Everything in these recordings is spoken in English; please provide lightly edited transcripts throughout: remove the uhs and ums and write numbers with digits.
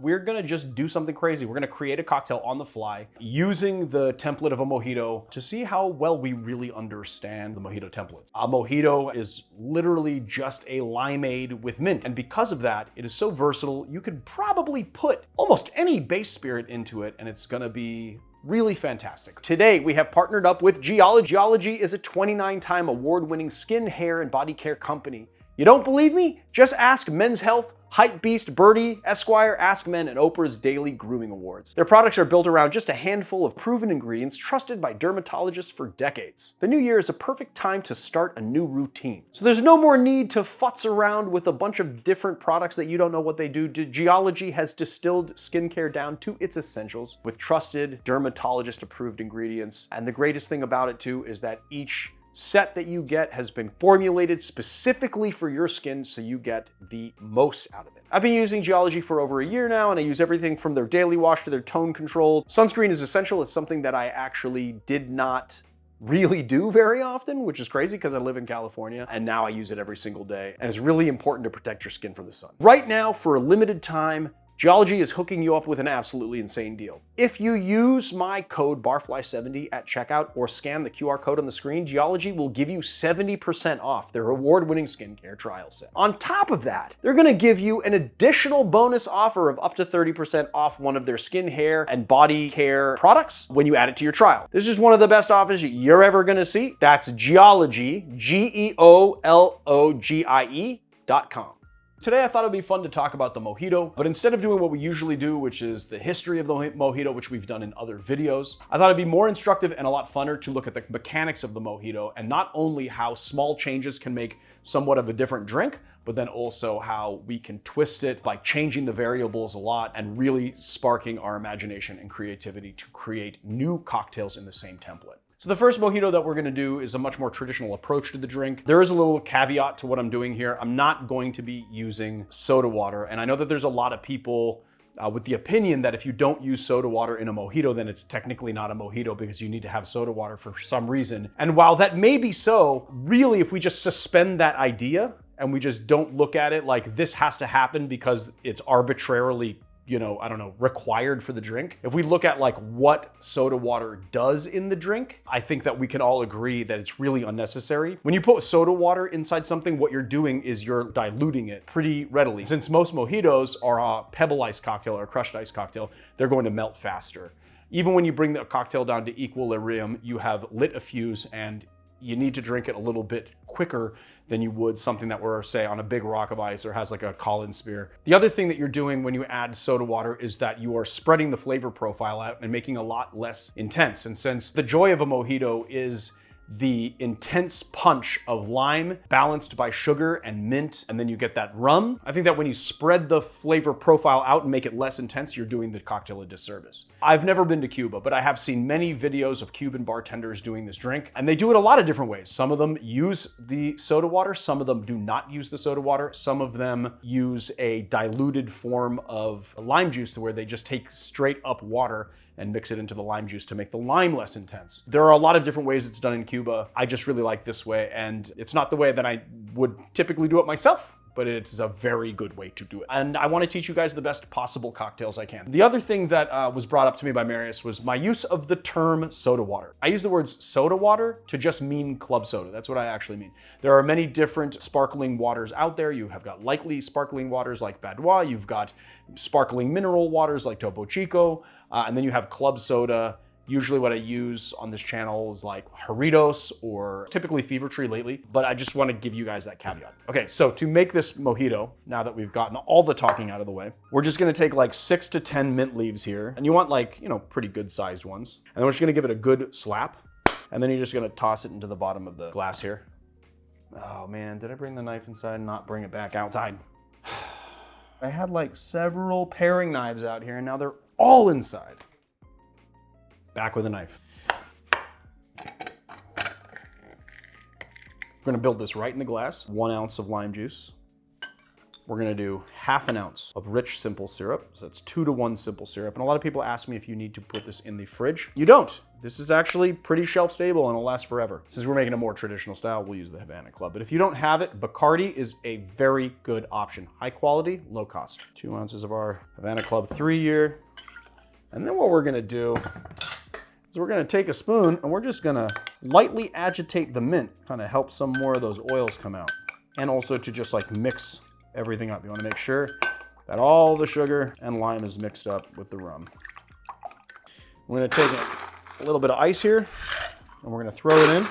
we're gonna just do something crazy. We're gonna create a cocktail on the fly using the template of a mojito to see how well we really understand the mojito templates. A mojito is literally just a limeade with mint. And because of that, it is so versatile, you could probably put almost any base spirit into it and it's gonna be really fantastic. Today, we have partnered up with Geology. Geology is a 29-time award-winning skin, hair, and body care company. You don't believe me? Just ask Men's Health, Hypebeast, Birdie, Esquire, Ask Men, and Oprah's Daily Grooming Awards. Their products are built around just a handful of proven ingredients trusted by dermatologists for decades. The new year is a perfect time to start a new routine. So there's no more need to futz around with a bunch of different products that you don't know what they do. Geology has distilled skincare down to its essentials with trusted dermatologist-approved ingredients. And the greatest thing about it too is that each set that you get has been formulated specifically for your skin so you get the most out of it. I've been using Geology for over a year now and I use everything from their daily wash to their tone control. Sunscreen is essential. It's something that I actually did not really do very often, which is crazy because I live in California and now I use it every single day. And it's really important to protect your skin from the sun. Right now, for a limited time, Geology is hooking you up with an absolutely insane deal. If you use my code BARFLY70 at checkout or scan the QR code on the screen, Geology will give you 70% off their award-winning skincare trial set. On top of that, they're gonna give you an additional bonus offer of up to 30% off one of their skin, hair, and body care products when you add it to your trial. This is one of the best offers you're ever gonna see. That's Geology, GEOLOGIE.com. Today I thought it'd be fun to talk about the mojito, but instead of doing what we usually do, which is the history of the mojito, which we've done in other videos, I thought it'd be more instructive and a lot funner to look at the mechanics of the mojito and not only how small changes can make somewhat of a different drink, but then also how we can twist it by changing the variables a lot and really sparking our imagination and creativity to create new cocktails in the same template. So the first mojito that we're gonna do is a much more traditional approach to the drink. There is a little caveat to what I'm doing here. I'm not going to be using soda water. And I know that there's a lot of people with the opinion that if you don't use soda water in a mojito, then it's technically not a mojito because you need to have soda water for some reason. And while that may be so, really, if we just suspend that idea and we just don't look at it like this has to happen because it's arbitrarily required for the drink. If we look at like what soda water does in the drink, I think that we can all agree that it's really unnecessary. When you put soda water inside something, what you're doing is you're diluting it pretty readily. Since most mojitos are a pebble ice cocktail or a crushed ice cocktail, they're going to melt faster. Even when you bring the cocktail down to equilibrium, you have lit a fuse and you need to drink it a little bit quicker than you would something that were, say, on a big rock of ice or has like a Collins spear. The other thing that you're doing when you add soda water is that you are spreading the flavor profile out and making a lot less intense. And since the joy of a mojito is the intense punch of lime balanced by sugar and mint, and then you get that rum, I think that when you spread the flavor profile out and make it less intense, you're doing the cocktail a disservice. I've never been to Cuba, but I have seen many videos of Cuban bartenders doing this drink, and they do it a lot of different ways. Some of them use the soda water, some of them do not use the soda water, some of them use a diluted form of lime juice to where they just take straight up water and mix it into the lime juice to make the lime less intense. There are a lot of different ways it's done in Cuba. I just really like this way, and it's not the way that I would typically do it myself, but it's a very good way to do it. And I want to teach you guys the best possible cocktails I can. The other thing that was brought up to me by Marius was my use of the term soda water. I use the words soda water to just mean club soda. That's what I actually mean. There are many different sparkling waters out there. You have got lightly sparkling waters like Badois. You've got sparkling mineral waters like Topo Chico. And then you have club soda. Usually what I use on this channel is like Jarritos or typically Fever Tree lately, but I just want to give you guys that caveat. Okay, so to make this mojito, now that we've gotten all the talking out of the way, we're just gonna take like 6 to 10 mint leaves here, and you want like, pretty good sized ones. And then we're just gonna give it a good slap, and then you're just gonna toss it into the bottom of the glass here. Oh man, did I bring the knife inside and not bring it back outside? I had like several paring knives out here, and now they're all inside. Back with a knife. We're gonna build this right in the glass. 1 ounce of lime juice. we're gonna do ½ ounce of rich simple syrup. So that's 2-to-1 simple syrup. And a lot of people ask me if you need to put this in the fridge. You don't. This is actually pretty shelf stable and it'll last forever. Since we're making a more traditional style, we'll use the Havana Club. But if you don't have it, Bacardi is a very good option. High quality, low cost. 2 ounces of our Havana Club 3-year. And then what we're gonna do is we're gonna take a spoon and we're just gonna lightly agitate the mint, kind of help some more of those oils come out. And also to just like mix everything up. You wanna make sure that all the sugar and lime is mixed up with the rum. We're gonna take a little bit of ice here and we're gonna throw it in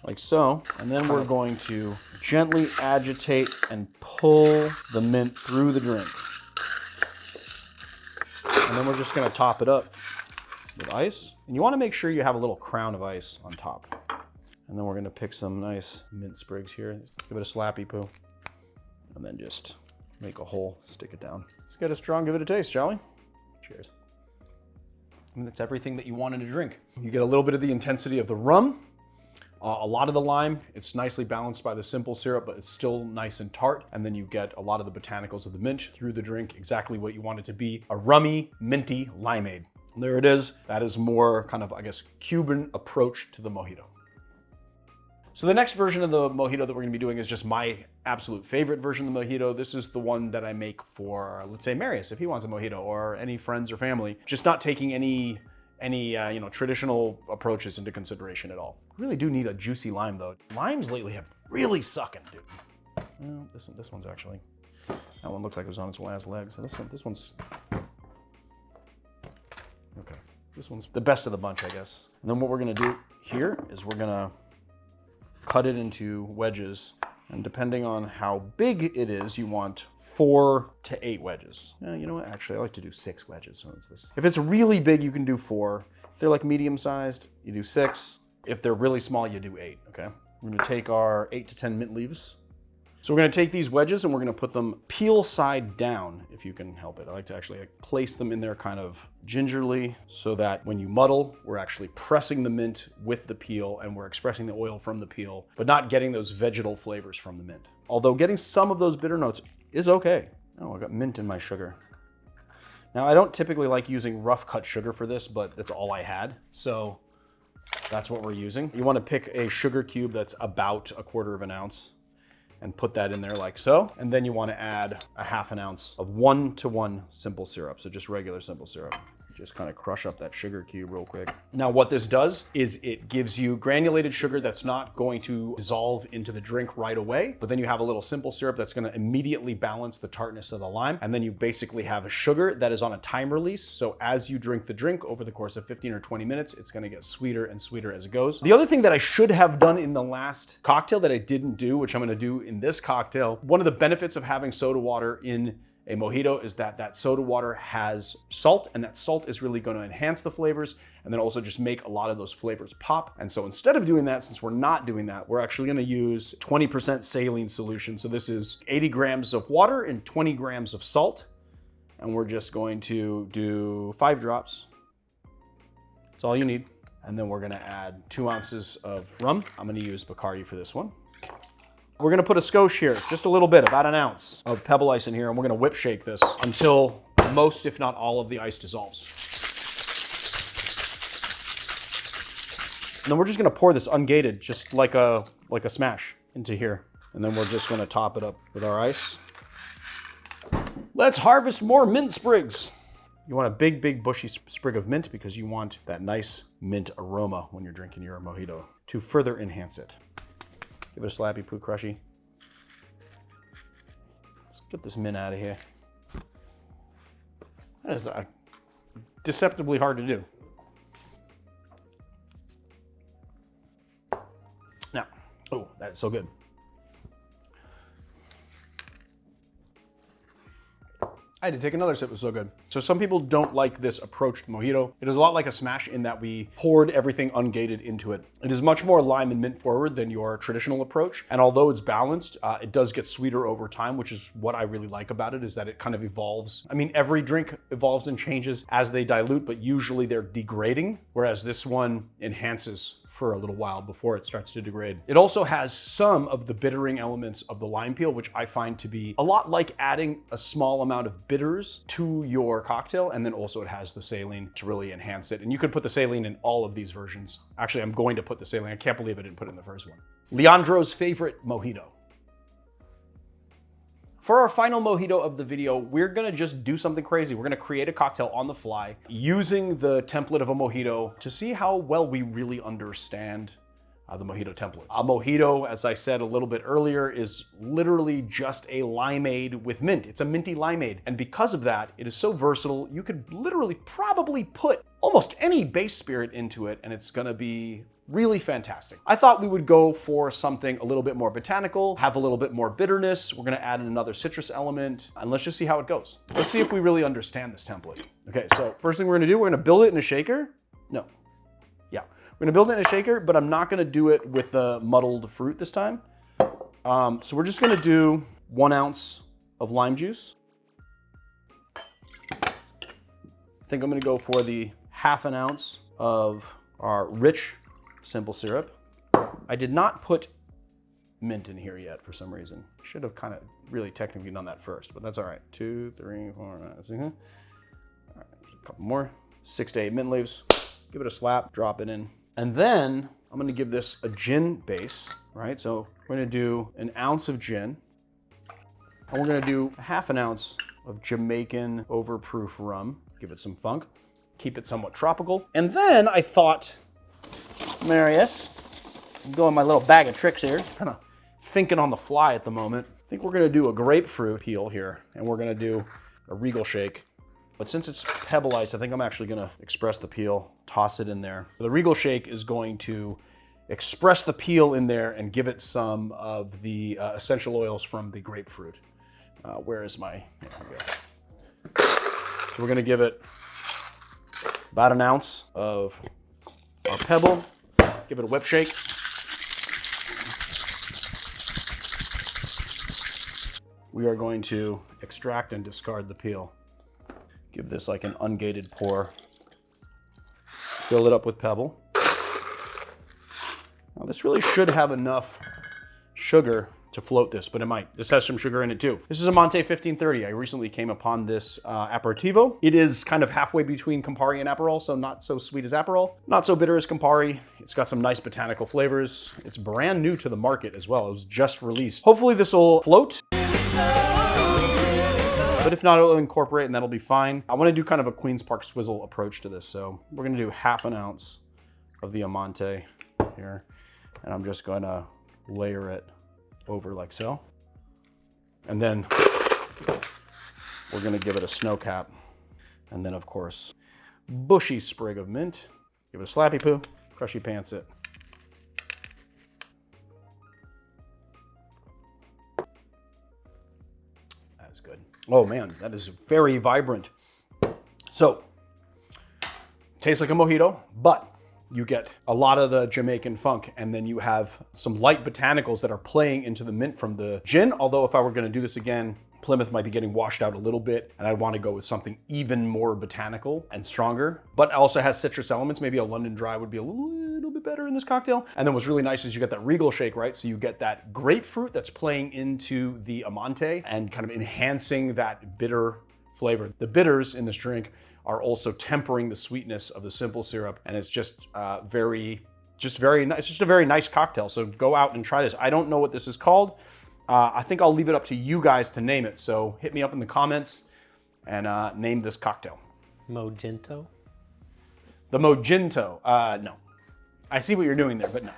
like so. And then we're going to gently agitate and pull the mint through the drink. And then we're just gonna top it up with ice. And you wanna make sure you have a little crown of ice on top. And then we're gonna pick some nice mint sprigs here. Give it a slappy poo. And then just make a hole, stick it down. Let's get a strong, give it a taste, shall we? Cheers. And that's everything that you want in a drink. You get a little bit of the intensity of the rum, a lot of the lime. It's nicely balanced by the simple syrup, but it's still nice and tart. And then you get a lot of the botanicals of the mint through the drink, exactly what you want it to be, a rummy, minty limeade. There it is. That is more kind of, I guess, Cuban approach to the mojito. So the next version of the mojito that we're gonna be doing is just my absolute favorite version of the mojito. This is the one that I make for, let's say, Marius, if he wants a mojito, or any friends or family. Just not taking any traditional approaches into consideration at all. Really do need a juicy lime though. Limes lately have really sucking, dude. Well, this one's actually, that one looks like it was on its last leg. So this one's, okay. This one's the best of the bunch, I guess. And then what we're gonna do here is we're gonna cut it into wedges. And depending on how big it is, you want 4 to 8 wedges. You know what? Actually, I like to do 6 wedges. So it's this. If it's really big, you can do 4. If they're like medium sized, you do 6. If they're really small, you do 8, okay? We're gonna take our 8 to 10 mint leaves. So we're gonna take these wedges and we're gonna put them peel side down, if you can help it. I like to actually place them in there kind of gingerly so that when you muddle, we're actually pressing the mint with the peel and we're expressing the oil from the peel, but not getting those vegetal flavors from the mint. Although getting some of those bitter notes is okay. Oh, I got mint in my sugar. Now, I don't typically like using rough cut sugar for this, but that's all I had. So that's what we're using. You wanna pick a sugar cube that's about 1/4 ounce. And put that in there like so. And then you want to add a ½ ounce of 1-to-1 simple syrup. So just regular simple syrup. Just kind of crush up that sugar cube real quick. Now what this does is it gives you granulated sugar that's not going to dissolve into the drink right away, but then you have a little simple syrup that's going to immediately balance the tartness of the lime. And then you basically have a sugar that is on a time release. So as you drink the drink over the course of 15 or 20 minutes, it's going to get sweeter and sweeter as it goes. The other thing that I should have done in the last cocktail that I didn't do, which I'm going to do in this cocktail, one of the benefits of having soda water in a mojito is that soda water has salt, and that salt is really going to enhance the flavors and then also just make a lot of those flavors pop. And so instead of doing that, since we're not doing that, we're actually going to use 20% saline solution. So this is 80 grams of water and 20 grams of salt. And we're just going to do 5 drops. That's all you need. And then we're going to add 2 ounces of rum. I'm going to use Bacardi for this one. We're gonna put a skosh here, just a little bit, about 1 ounce of pebble ice in here, and we're gonna whip shake this until most, if not all, of the ice dissolves. And then we're just gonna pour this ungated, just like a smash into here. And then we're just gonna top it up with our ice. Let's harvest more mint sprigs. You want a big, big bushy sprig of mint because you want that nice mint aroma when you're drinking your mojito to further enhance it. Give it a slappy poo crushy. Let's get this mint out of here. That is deceptively hard to do. Now, oh, that is so good. I had to take another sip, it was so good. So some people don't like this approach to mojito. It is a lot like a smash in that we poured everything ungated into it. It is much more lime and mint forward than your traditional approach. And although it's balanced, it does get sweeter over time, which is what I really like about it, is that it kind of evolves. I mean, every drink evolves and changes as they dilute, but usually they're degrading, whereas this one enhances for a little while before it starts to degrade. It also has some of the bittering elements of the lime peel, which I find to be a lot like adding a small amount of bitters to your cocktail. And then also it has the saline to really enhance it. And you could put the saline in all of these versions. Actually, I'm going to put the saline. I can't believe I didn't put it in the first one. Leandro's favorite mojito. For our final mojito of the video, we're gonna just do something crazy. We're gonna create a cocktail on the fly using the template of a mojito to see how well we really understand the mojito templates. A mojito, as I said a little bit earlier, is literally just a limeade with mint. It's a minty limeade. And because of that, it is so versatile, you could literally probably put almost any base spirit into it and it's gonna be really fantastic. I thought we would go for something a little bit more botanical, have a little bit more bitterness. We're gonna add in another citrus element, and let's just see how it goes. Let's see if we really understand this template. Okay, so first thing we're gonna do, we're gonna build it in a shaker. No, yeah. We're gonna build it in a shaker, but I'm not gonna do it with the muddled fruit this time. So we're just gonna do 1 ounce of lime juice. I think I'm gonna go for the 1/2 ounce of our rich simple syrup. I did not put mint in here yet for some reason. Should have kind of really technically done that first, but that's all right. 2, 3, 4, 5, 6. All right, a couple more. 6 to 8 mint leaves. Give it a slap, drop it in. And then I'm gonna give this a gin base, right? So we're gonna do 1 ounce of gin. And we're gonna do 1/2 ounce of Jamaican Overproof rum. Give it some funk. Keep it somewhat tropical. And then I thought, Marius, I'm doing my little bag of tricks here, kind of thinking on the fly at the moment. I think we're gonna do a grapefruit peel here, and we're gonna do a Regal shake. But since it's pebble ice, I think I'm actually gonna express the peel, toss it in there. The Regal shake is going to express the peel in there and give it some of the essential oils from the grapefruit. Where is my, here we go. So we're gonna give it about 1 ounce of our pebble. Give it a whip shake. We are going to extract and discard the peel. Give this like an ungated pour. Fill it up with pebble. Now this really should have enough sugar to float this, but it might. This has some sugar in it too. This is Amante 1530. I recently came upon this aperitivo. It is kind of halfway between Campari and Aperol, so not so sweet as Aperol, not so bitter as Campari. It's got some nice botanical flavors. It's brand new to the market as well. It was just released. Hopefully this will float. But if not, it'll incorporate and that'll be fine. I want to do kind of a Queen's Park Swizzle approach to this. So we're going to do 1/2 ounce of the Amante here. And I'm just going to layer it over like so. And then we're gonna give it a snow cap. And then of course, bushy sprig of mint. Give it a slappy poo, crushy pants it. That's good. Oh man, that is very vibrant. So, tastes like a mojito, but you get a lot of the Jamaican funk, and then you have some light botanicals that are playing into the mint from the gin. Although if I were gonna do this again, Plymouth might be getting washed out a little bit, and I'd wanna go with something even more botanical and stronger, but also has citrus elements. Maybe a London Dry would be a little bit better in this cocktail. And then what's really nice is you get that Regal shake, right? So you get that grapefruit that's playing into the Amante and kind of enhancing that bitter flavor. The bitters in this drink are also tempering the sweetness of the simple syrup, and it's just very nice. It's just a very nice cocktail. So go out and try this. I don't know what this is called. I think I'll leave it up to you guys to name it. So hit me up in the comments and name this cocktail. MoGinto? The MoGinto. No. I see what you're doing there, but no.